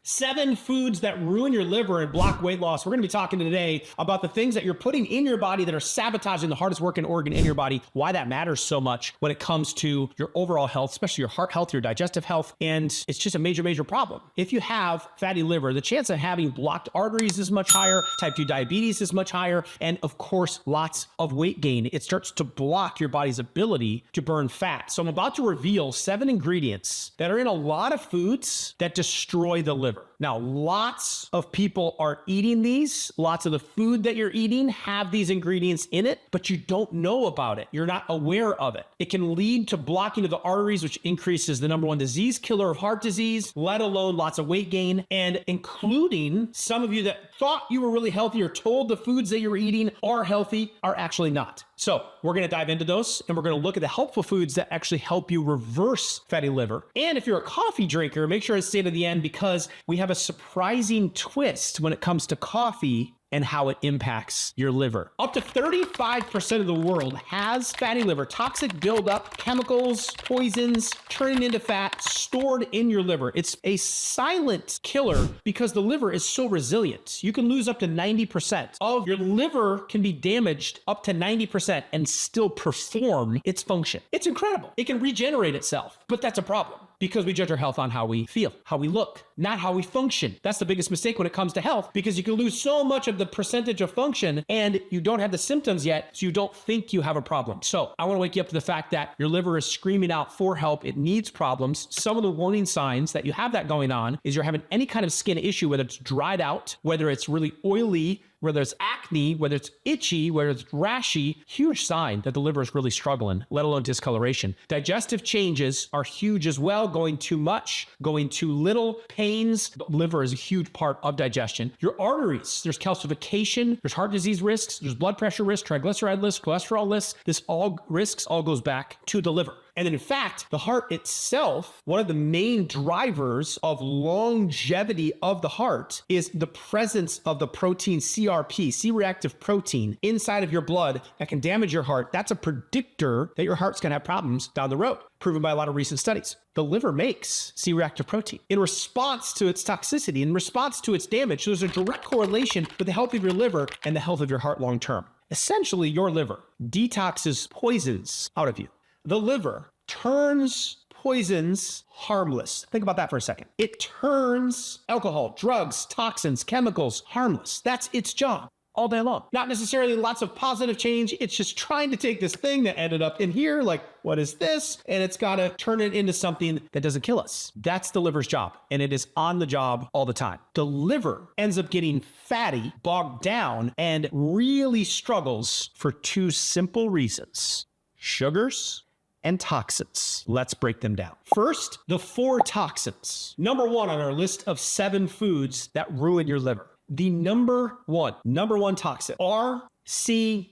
7 foods that ruin your liver and block weight loss. We're going to be talking today about the things that you're putting in your body that are sabotaging the hardest working organ in your body, why that matters so much when it comes to your overall health, especially your heart health, your digestive health, and it's just a major, major problem. If you have fatty liver, the chance of having blocked arteries is much higher, type 2 diabetes is much higher, and of course, lots of weight gain. It starts to block your body's ability to burn fat. So I'm about to reveal 7 ingredients that are in a lot of foods that destroy the liver. Now, lots of people are eating these. Lots of the food that you're eating have these ingredients in it, but you don't know about it. You're not aware of it. It can lead to blocking of the arteries, which increases the #1 disease killer of heart disease, let alone lots of weight gain, and including some of you that thought you were really healthy or told the foods that you were eating are healthy are actually not. So we're going to dive into those, and we're going to look at the helpful foods that actually help you reverse fatty liver. And if you're a coffee drinker, make sure to stay to the end because we have a surprising twist when it comes to coffee and how it impacts your liver. Up to 35% of the world has fatty liver, toxic buildup, chemicals, poisons, turning into fat, stored in your liver. It's a silent killer because the liver is so resilient. You can lose up to 90% of your liver can be damaged up to 90% and still perform its function. It's incredible. It can regenerate itself, but that's a problem because we judge our health on how we feel, how we look, not how we function. That's the biggest mistake when it comes to health because you can lose so much of the percentage of function and you don't have the symptoms yet, so you don't think you have a problem. So I want to wake you up to the fact that your liver is screaming out for help. It needs problems. Some of the warning signs that you have that going on is you're having any kind of skin issue, whether it's dried out, whether it's really oily, whether it's acne, whether it's itchy, whether it's rashy, huge sign that the liver is really struggling, let alone discoloration. Digestive changes are huge as well, going too much, going too little, pains. The liver is a huge part of digestion. Your arteries, there's calcification, there's heart disease risks, there's blood pressure risks, triglyceride risks, cholesterol risks. This all risks all goes back to the liver. And then in fact, the heart itself, one of the main drivers of longevity of the heart is the presence of the protein CRP, C-reactive protein, inside of your blood that can damage your heart. That's a predictor that your heart's gonna have problems down the road, proven by a lot of recent studies. The liver makes C-reactive protein in response to its toxicity, in response to its damage. So there's a direct correlation with the health of your liver and the health of your heart long term. Essentially, your liver detoxes poisons out of you. The liver turns poisons harmless. Think about that for a second. It turns alcohol, drugs, toxins, chemicals harmless. That's its job all day long. Not necessarily lots of positive change. It's just trying to take this thing that ended up in here, like, what is this? And it's got to turn it into something that doesn't kill us. That's the liver's job. And it is on the job all the time. The liver ends up getting fatty, bogged down, and really struggles for 2 simple reasons: sugars and toxins. Let's break them down. First, the 4 toxins. #1 on our list of 7 foods that ruin your liver. The number one toxin, RCOs.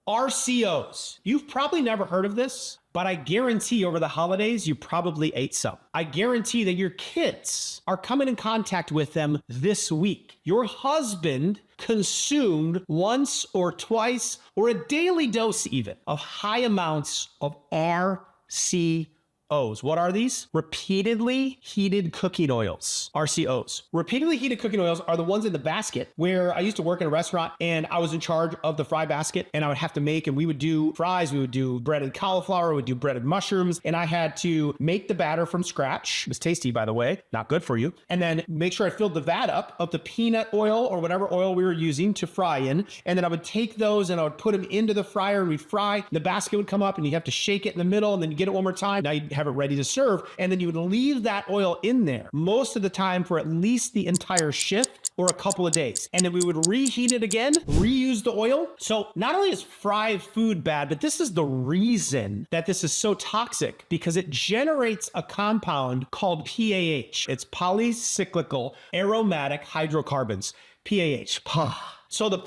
RCOs. You've probably never heard of this, but I guarantee over the holidays, you probably ate some. I guarantee that your kids are coming in contact with them this week. Your husband consumed once or twice or a daily dose even of high amounts of RCOs. What are these? Repeatedly heated cooking oils, RCOs. Repeatedly heated cooking oils are the ones in the basket where I used to work in a restaurant and I was in charge of the fry basket and I would have to make, and we would do fries, we would do breaded cauliflower, we would do breaded mushrooms, and I had to make the batter from scratch. It was tasty, by the way, not good for you. And then make sure I filled the vat up of the peanut oil or whatever oil we were using to fry in. And then I would take those and I would put them into the fryer and we'd fry. The basket would come up and you have to shake it in the middle and then you get it one more time. Now you have it ready to serve, and then you would leave that oil in there most of the time for at least the entire shift or a couple of days. And then we would reheat it again, reuse the oil. So not only is fried food bad, but this is the reason that this is so toxic because it generates a compound called PAH. It's polycyclical aromatic hydrocarbons, PAH. So the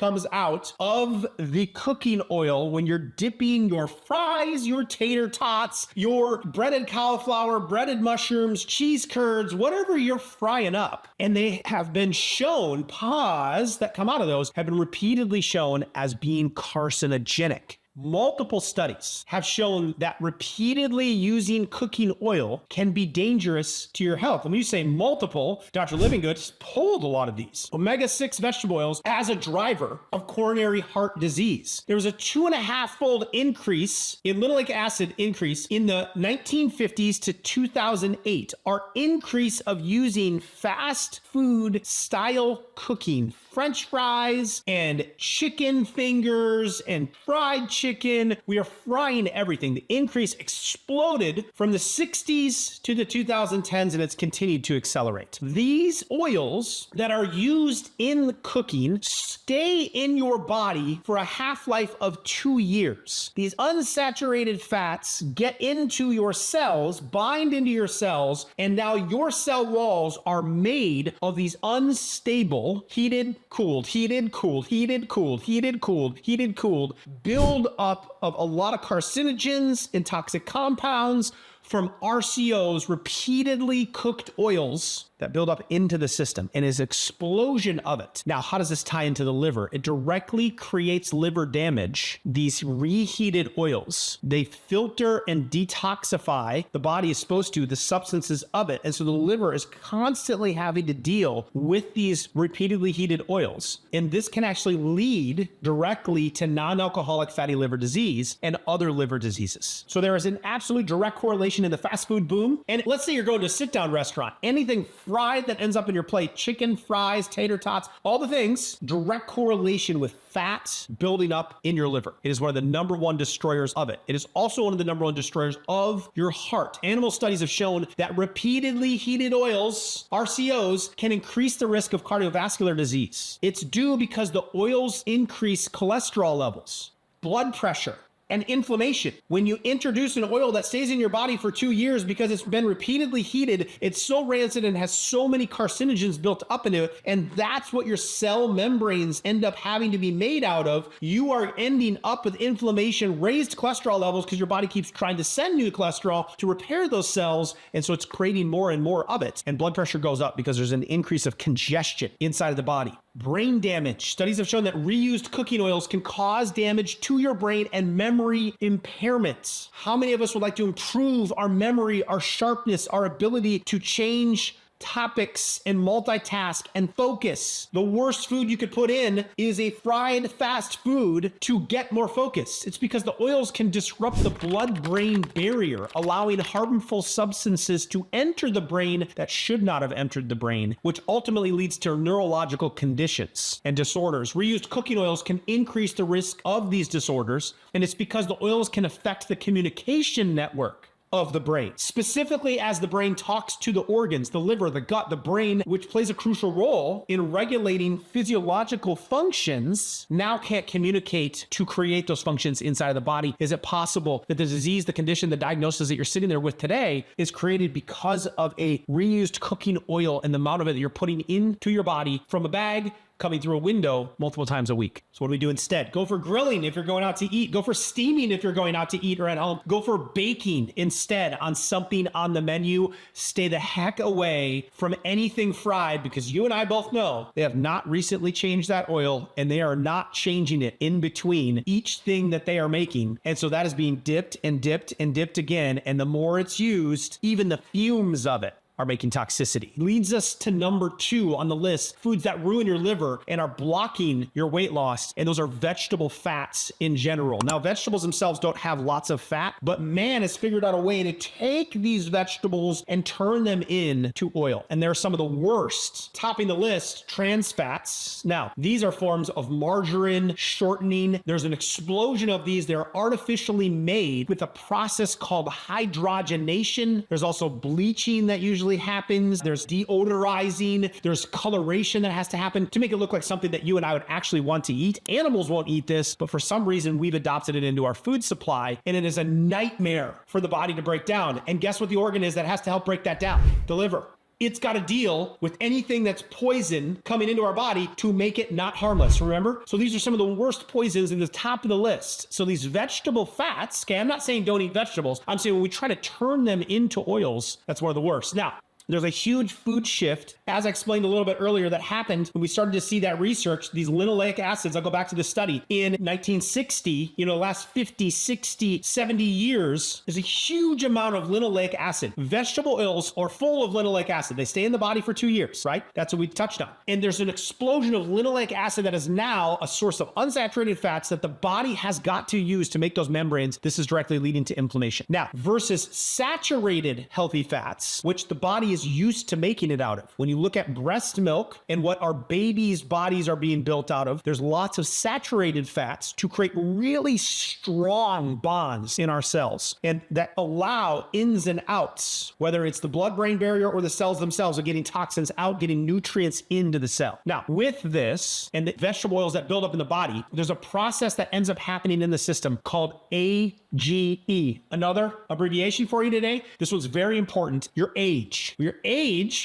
comes out of the cooking oil when you're dipping your fries, your tater tots, your breaded cauliflower, breaded mushrooms, cheese curds, whatever you're frying up. And they have been shown, PAHs that come out of those have been repeatedly shown as being carcinogenic. Multiple studies have shown that repeatedly using cooking oil can be dangerous to your health. And when you say multiple, Dr. Livingood has pulled a lot of these. Omega-6 vegetable oils as a driver of coronary heart disease. There was a 2.5-fold increase in linoleic acid increase in the 1950s to 2008. Our increase of using fast food style cooking, French fries and chicken fingers and fried chicken. We are frying everything. The increase exploded from the 60s to the 2010s, and it's continued to accelerate. These oils that are used in cooking stay in your body for a half-life of 2 years. These unsaturated fats get into your cells, bind into your cells, and now your cell walls are made of these unstable, heated, cooled, heated, cooled, heated, cooled, heated, cooled, heated, cooled, build up of a lot of carcinogens and toxic compounds from RCOs, repeatedly cooked oils that build up into the system, and is explosion of it. Now, how does this tie into the liver? It directly creates liver damage. These reheated oils, they filter and detoxify, the body is supposed to, the substances of it. And so the liver is constantly having to deal with these repeatedly heated oils. And this can actually lead directly to non-alcoholic fatty liver disease and other liver diseases. So there is an absolute direct correlation in the fast food boom. And let's say you're going to a sit-down restaurant, anything fried that ends up in your plate, chicken, fries, tater tots, all the things, direct correlation with fat building up in your liver. It is one of the number one destroyers of it. It is also one of the number one destroyers of your heart. Animal studies have shown that repeatedly heated oils, RCOs, can increase the risk of cardiovascular disease. It's due because the oils increase cholesterol levels, blood pressure, and inflammation. When you introduce an oil that stays in your body for 2 years because it's been repeatedly heated, it's so rancid and has so many carcinogens built up into it, and that's what your cell membranes end up having to be made out of. You are ending up with inflammation, raised cholesterol levels, because your body keeps trying to send new cholesterol to repair those cells, and so it's creating more and more of it. And blood pressure goes up because there's an increase of congestion inside of the body. Brain damage. Studies have shown that reused cooking oils can cause damage to your brain and memory impairments. How many of us would like to improve our memory, our sharpness, our ability to change topics and multitask and focus? The worst food you could put in is a fried fast food to get more focus. It's because the oils can disrupt the blood-brain barrier, allowing harmful substances to enter the brain that should not have entered the brain, which ultimately leads to neurological conditions and disorders. Reused cooking oils can increase the risk of these disorders, and it's because the oils can affect the communication network of the brain, specifically as the brain talks to the organs, the liver, the gut, the brain, which plays a crucial role in regulating physiological functions, now can't communicate to create those functions inside of the body. Is it possible that the disease, the condition, the diagnosis that you're sitting there with today is created because of a reused cooking oil and the amount of it that you're putting into your body from a bag coming through a window multiple times a week? So what do we do instead? Go for grilling if you're going out to eat. Go for steaming if you're going out to eat or at home. Go for baking instead on something on the menu. Stay the heck away from anything fried, because you and I both know they have not recently changed that oil, and they are not changing it in between each thing that they are making. And so that is being dipped and dipped and dipped again. And the more it's used, even the fumes of it are making toxicity. Leads us to number 2 on the list, foods that ruin your liver and are blocking your weight loss, and those are vegetable fats in general. Now, vegetables themselves don't have lots of fat, but man has figured out a way to take these vegetables and turn them into oil. And they're some of the worst. Topping the list, trans fats. Now, these are forms of margarine shortening. There's an explosion of these. They're artificially made with a process called hydrogenation. There's also bleaching that usually happens. There's deodorizing. There's coloration that has to happen to make it look like something that you and I would actually want to eat. Animals won't eat this, but for some reason we've adopted it into our food supply, and it is a nightmare for the body to break down. And guess what the organ is that has to help break that down? The liver. It's got to deal with anything that's poison coming into our body to make it not harmless, remember? So these are some of the worst poisons in the top of the list. So these vegetable fats, okay, I'm not saying don't eat vegetables. I'm saying when we try to turn them into oils, that's one of the worst. Now, There's a huge food shift, as I explained a little bit earlier, that happened when we started to see that research, these linoleic acids. I'll go back to the study in 1960, last 50, 60, 70 years, there's a huge amount of linoleic acid. Vegetable oils are full of linoleic acid. They stay in the body for 2 years, right? That's what we touched on. And there's an explosion of linoleic acid that is now a source of unsaturated fats that the body has got to use to make those membranes. This is directly leading to inflammation. Now, versus saturated healthy fats, which the body is used to making it out of. When you look at breast milk and what our babies' bodies are being built out of, there's lots of saturated fats to create really strong bonds in our cells and that allow ins and outs, whether it's the blood-brain barrier or the cells themselves are getting toxins out, getting nutrients into the cell. Now, with this and the vegetable oils that build up in the body, there's a process that ends up happening in the system called AGE. Another abbreviation for you today. This was very important. Your age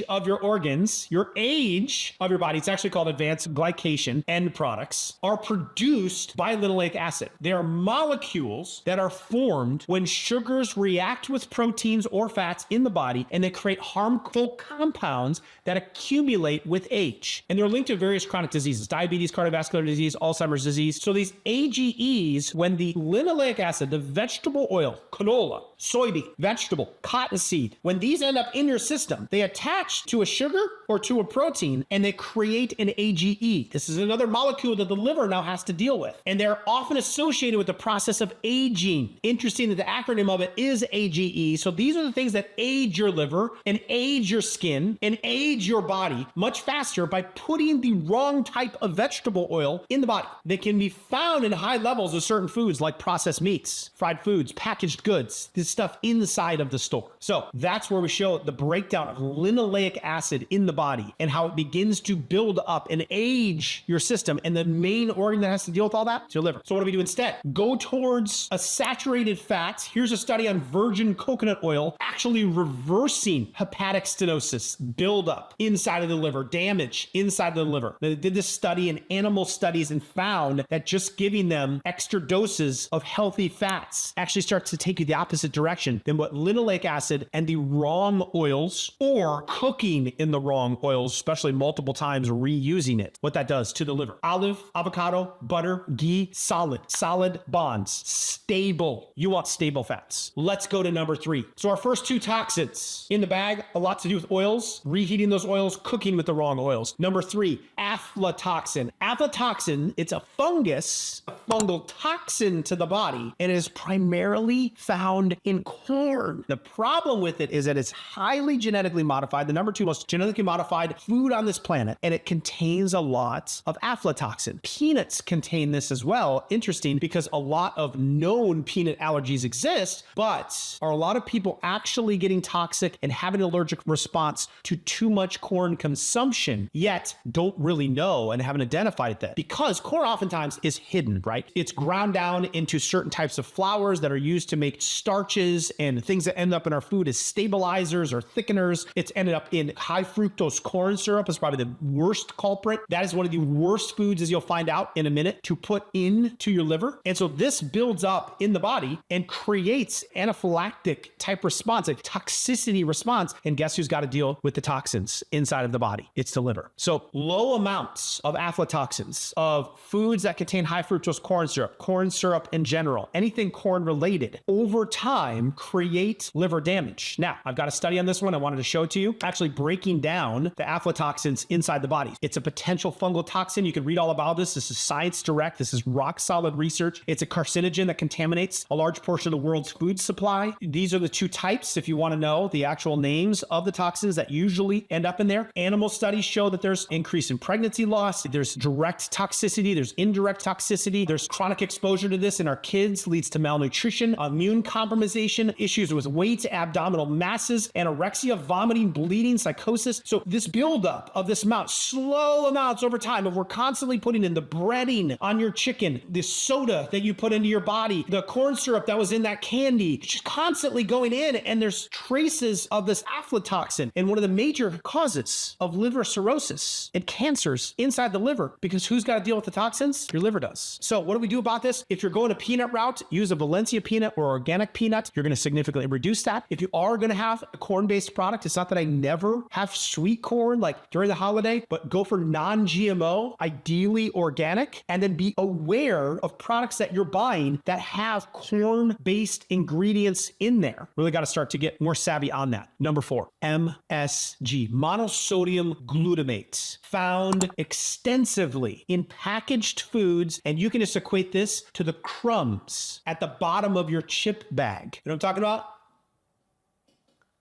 of your organs, your age of your body, it's actually called advanced glycation end products, are produced by linoleic acid. They are molecules that are formed when sugars react with proteins or fats in the body, and they create harmful compounds that accumulate with age. And they're linked to various chronic diseases, diabetes, cardiovascular disease, Alzheimer's disease. So these AGEs, when the linoleic acid, the vegetable oil, canola, soybean, vegetable, cottonseed, when these end up in your system, they attach to a sugar or to a protein and they create an AGE. This is another molecule that the liver now has to deal with. And they're often associated with the process of aging. Interesting that the acronym of it is AGE. So these are the things that age your liver and age your skin and age your body much faster by putting the wrong type of vegetable oil in the body. They can be found in high levels of certain foods like processed meats, fried foods, packaged goods, this stuff inside of the store. So that's where we show the breakdown of linoleic acid in the body and how it begins to build up and age your system. And the main organ that has to deal with all that is your liver. So what do we do instead? Go towards a saturated fat. Here's a study on virgin coconut oil actually reversing hepatic stenosis, buildup inside of the liver, damage inside of the liver. They did this study in animal studies and found that just giving them extra doses of healthy fats actually starts to take you the opposite direction than what linoleic acid and the wrong oils or cooking in the wrong oils, especially multiple times reusing it, what that does to the liver. Olive, avocado, butter, ghee, solid bonds, stable. You want stable fats. Let's go to number 3. So our first 2 toxins in the bag, a lot to do with oils, reheating those oils, cooking with the wrong oils. Number 3, aflatoxin. Aflatoxin, it's a fungus, a fungal toxin to the body, and is primarily found in corn. The problem with it is that it's highly genetically modified, the number 2 most genetically modified food on this planet, and it contains a lot of aflatoxin. Peanuts contain this as well. Interesting, because a lot of known peanut allergies exist, but are a lot of people actually getting toxic and having an allergic response to too much corn consumption, yet don't really know and haven't identified it that? Because corn oftentimes is hidden, right? It's ground down into certain types of flours that are used to make starches and things that end up in our food as stabilizers or thickeners. It's ended up in high fructose corn syrup is probably the worst culprit. That is one of the worst foods, as you'll find out in a minute, to put into your liver. And so this builds up in the body and creates anaphylactic type response, a toxicity response. And guess who's got to deal with the toxins inside of the body? It's the liver. So low amounts of aflatoxins, of foods that contain high fructose corn syrup in general, anything corn related, over time create liver damage. Now, I've got a study on this one I wanted to show it to you, actually breaking down the aflatoxins inside the body. It's a potential fungal toxin. You can read all about this. This is Science Direct. This is rock solid research. It's a carcinogen that contaminates a large portion of the world's food supply. These are the 2 types, if you want to know the actual names of the toxins that usually end up in there. Animal studies show that there's increase in pregnancy loss. There's direct toxicity. There's indirect toxicity. There's chronic exposure to this in our kids, leads to malnutrition, immune compromisation, issues with weight, abdominal masses, anorexia, vomiting, bleeding, psychosis. So this buildup of this amount, slow amounts over time, if we're constantly putting in the breading on your chicken, the soda that you put into your body, the corn syrup that was in that candy, just constantly going in, and there's traces of this aflatoxin. And one of the major causes of liver cirrhosis and cancers inside the liver, because who's got to deal with the toxins? Your liver does. So what do we do about this? If you're going a peanut route, use a a Valencia peanut or organic peanut, you're going to significantly reduce that. If you are going to have a corn-based product, it's not that I never have sweet corn like during the holiday, but go for non-GMO, ideally organic, and then be aware of products that you're buying that have corn-based ingredients in there. Really got to start to get more savvy on that. Number 4, MSG, monosodium glutamate, found extensively in packaged foods, and you can just equate this to the crumbs at the bottom of your chip bag. You know what I'm talking about?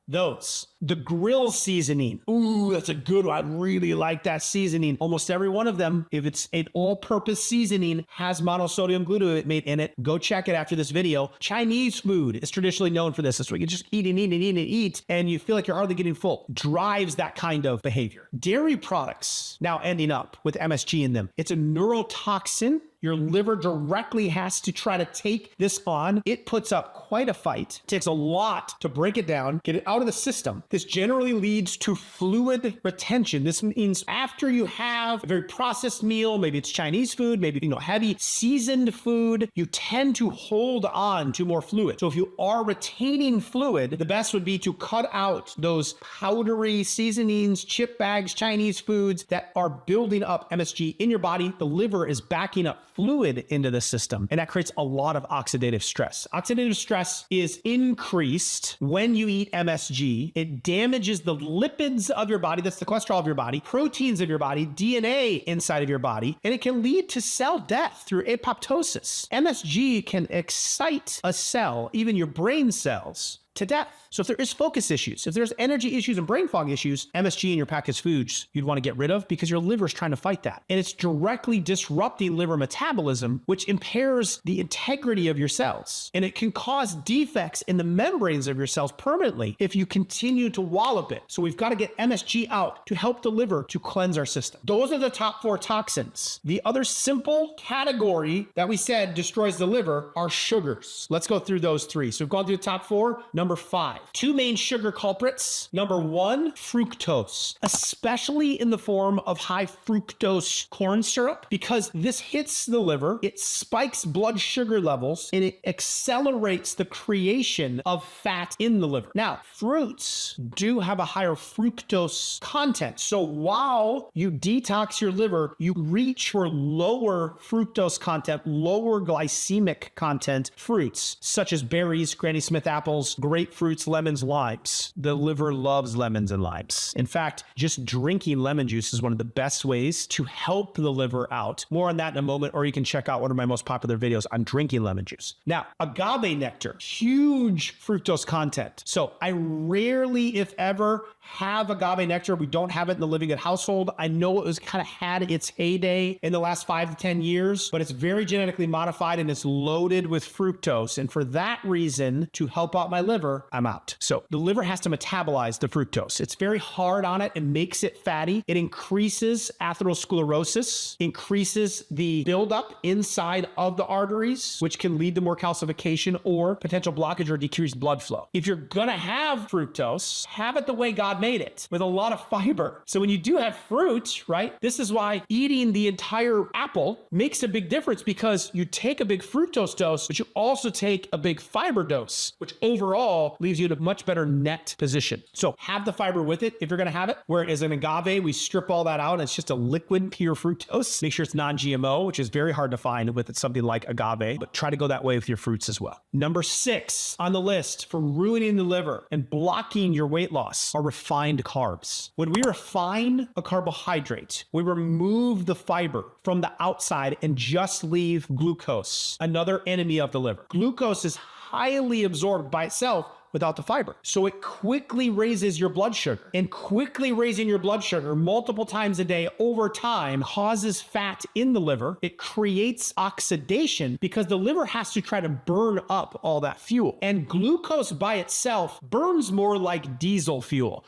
Those. The grill seasoning. Ooh, that's a good one. I really like that seasoning. Almost every one of them, if it's an all-purpose seasoning, has monosodium glutamate in it. Go check it after this video. Chinese food is traditionally known for this. That's where you just eat and eat and eat and eat, and you feel like you're hardly getting full. Drives that kind of behavior. Dairy products now ending up with MSG in them. It's a neurotoxin. Your liver directly has to try to take this on. It puts up quite a fight. It takes a lot to break it down, get it out of the system. This generally leads to fluid retention. This means after you have a very processed meal, maybe it's Chinese food, maybe heavy seasoned food, you tend to hold on to more fluid. So if you are retaining fluid, the best would be to cut out those powdery seasonings, chip bags, Chinese foods that are building up MSG in your body. The liver is backing up fluid into the system, and that creates a lot of oxidative stress. Oxidative stress is increased when you eat MSG. It damages the lipids of your body, that's the cholesterol of your body, proteins of your body, DNA inside of your body, and it can lead to cell death through apoptosis. MSG can excite a cell, even your brain cells, to death. So if there is focus issues, if there's energy issues and brain fog issues, MSG in your packaged foods you'd want to get rid of because your liver is trying to fight that. And it's directly disrupting liver metabolism, which impairs the integrity of your cells. And it can cause defects in the membranes of your cells permanently if you continue to wallop it. So we've got to get MSG out to help the liver to cleanse our system. Those are the top 4 toxins. The other simple category that we said destroys the liver are sugars. Let's go through those 3. So we've gone through the top 4. Number 5, 2 main sugar culprits. Number 1, fructose, especially in the form of high fructose corn syrup, because this hits the liver, it spikes blood sugar levels, and it accelerates the creation of fat in the liver. Now, fruits do have a higher fructose content. So while you detox your liver, you reach for lower fructose content, lower glycemic content fruits, such as berries, Granny Smith apples, grapefruits, lemons, limes. The liver loves lemons and limes. In fact, just drinking lemon juice is one of the best ways to help the liver out. More on that in a moment, or you can check out one of my most popular videos on drinking lemon juice. Now, agave nectar, huge fructose content. So I rarely, if ever, have agave nectar. We don't have it in the Livingood household. I know it was kind of had its heyday in the last 5 to 10 years, but it's very genetically modified and it's loaded with fructose. And for that reason, to help out my liver, I'm out. So the liver has to metabolize the fructose. It's very hard on it. It makes it fatty. It increases atherosclerosis, increases the buildup inside of the arteries, which can lead to more calcification or potential blockage or decreased blood flow. If you're going to have fructose, have it the way God made it, with a lot of fiber. So when you do have fruit, right, this is why eating the entire apple makes a big difference, because you take a big fructose dose, but you also take a big fiber dose, which overall leaves you in a much better net position. So have the fiber with it if you're going to have it. Whereas an agave, we strip all that out and it's just a liquid pure fructose. Make sure it's non-GMO, which is very hard to find with something like agave, but try to go that way with your fruits as well. Number 6 on the list for ruining the liver and blocking your weight loss are refined carbs. When we refine a carbohydrate, we remove the fiber from the outside and just leave glucose, another enemy of the liver. Glucose is highly absorbed by itself without the fiber. So it quickly raises your blood sugar, and quickly raising your blood sugar multiple times a day over time causes fat in the liver. It creates oxidation because the liver has to try to burn up all that fuel. And glucose by itself burns more like diesel fuel.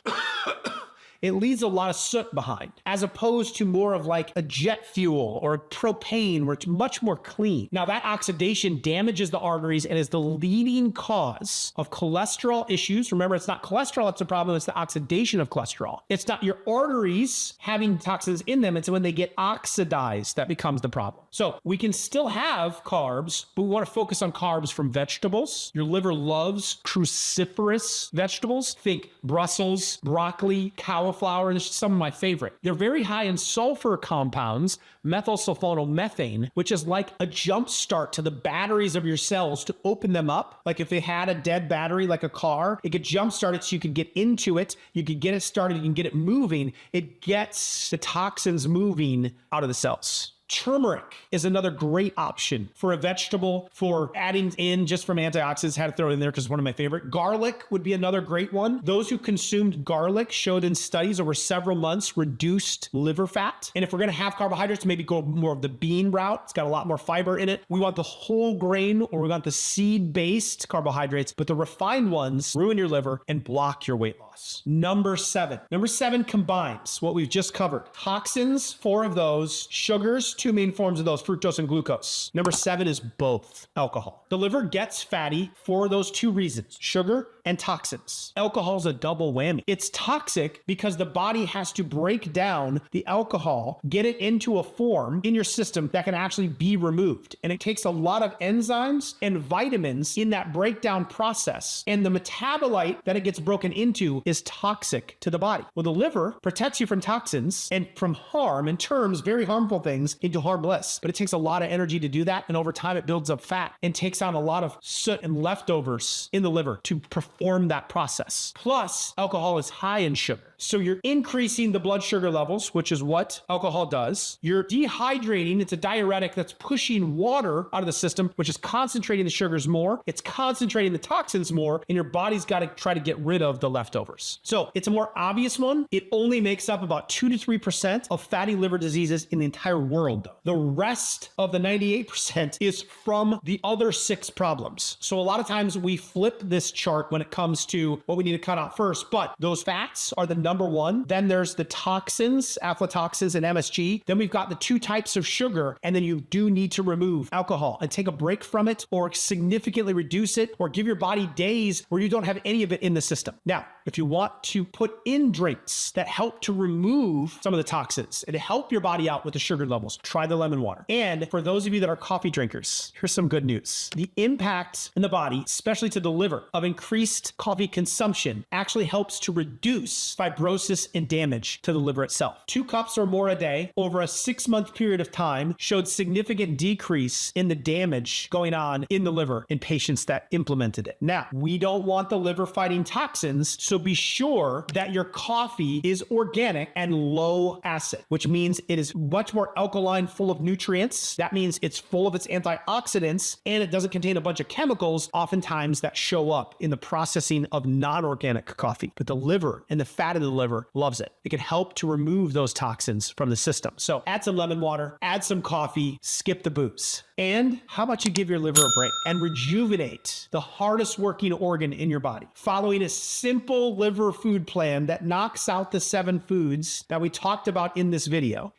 it leaves a lot of soot behind, as opposed to more of like a jet fuel or propane, where it's much more clean. Now, that oxidation damages the arteries and is the leading cause of cholesterol issues. Remember, it's not cholesterol that's the problem, it's the oxidation of cholesterol. It's not your arteries having toxins in them, it's when they get oxidized that becomes the problem. So we can still have carbs, but we want to focus on carbs from vegetables. Your liver loves cruciferous vegetables. Think Brussels, broccoli, cauliflower. This is some of my favorite. They're very high in sulfur compounds, methylsulfonomethane, which is like a jump start to the batteries of your cells to open them up. Like if they had a dead battery, like a car, it could jump start it so you could get into it. You could get it started, you can get it moving. It gets the toxins moving out of the cells. Turmeric is another great option for a vegetable for adding in just from antioxidants. Had to throw it in there because it's one of my favorite. Garlic would be another great one. Those who consumed garlic showed in studies over several months reduced liver fat. And if we're going to have carbohydrates, maybe go more of the bean route. It's got a lot more fiber in it. We want the whole grain or we want the seed-based carbohydrates, but the refined ones ruin your liver and block your weight loss. Number seven combines what we've just covered. Toxins, 4 of those, sugars, 2 main forms of those, fructose and glucose. Number 7 is both alcohol. The liver gets fatty for those 2 reasons, sugar and toxins. Alcohol is a double whammy. It's toxic because the body has to break down the alcohol, get it into a form in your system that can actually be removed. And it takes a lot of enzymes and vitamins in that breakdown process. And the metabolite that it gets broken into is toxic to the body. Well, the liver protects you from toxins and from harm, in terms, very harmful things, into harmless. But it takes a lot of energy to do that. And over time, it builds up fat and takes on a lot of soot and leftovers in the liver to perform that process. Plus, alcohol is high in sugar. So you're increasing the blood sugar levels, which is what alcohol does. You're dehydrating. It's a diuretic that's pushing water out of the system, which is concentrating the sugars more. It's concentrating the toxins more, and your body's got to try to get rid of the leftovers. So it's a more obvious one. It only makes up about 2 to 3% of fatty liver diseases in the entire world, though. The rest of the 98% is from the other 6 problems. So a lot of times we flip this chart when it comes to what we need to cut out first, but those fats are the number 1. Then there's the toxins, aflatoxins and MSG. Then we've got the 2 types of sugar, and then you do need to remove alcohol and take a break from it or significantly reduce it or give your body days where you don't have any of it in the system. Now, if you want to put in drinks that help to remove some of the toxins and to help your body out with the sugar levels, try the lemon water. And for those of you that are coffee drinkers, here's some good news. The impact in the body, especially to the liver, of increased coffee consumption actually helps to reduce fibrosis and damage to the liver itself. 2 cups or more a day over a 6-month period of time showed significant decrease in the damage going on in the liver in patients that implemented it. Now, we don't want the liver fighting toxins, so be sure that your coffee is organic and low acid, which means it is much more alkaline, full of nutrients. That means it's full of its antioxidants, and it doesn't contain a bunch of chemicals oftentimes that show up in the processing of non-organic coffee. But the liver and the fat of the liver loves it. It can help to remove those toxins from the system. So add some lemon water, add some coffee, skip the booze. And how about you give your liver a break and rejuvenate the hardest working organ in your body, following a simple liver food plan that knocks out the 7 foods that we talked about in this video.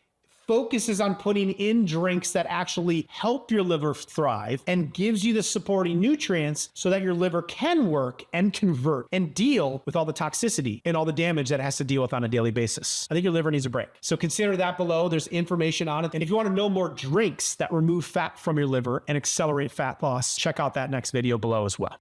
Focuses on putting in drinks that actually help your liver thrive and gives you the supporting nutrients so that your liver can work and convert and deal with all the toxicity and all the damage that it has to deal with on a daily basis. I think your liver needs a break. So consider that below. There's information on it. And if you want to know more drinks that remove fat from your liver and accelerate fat loss, check out that next video below as well.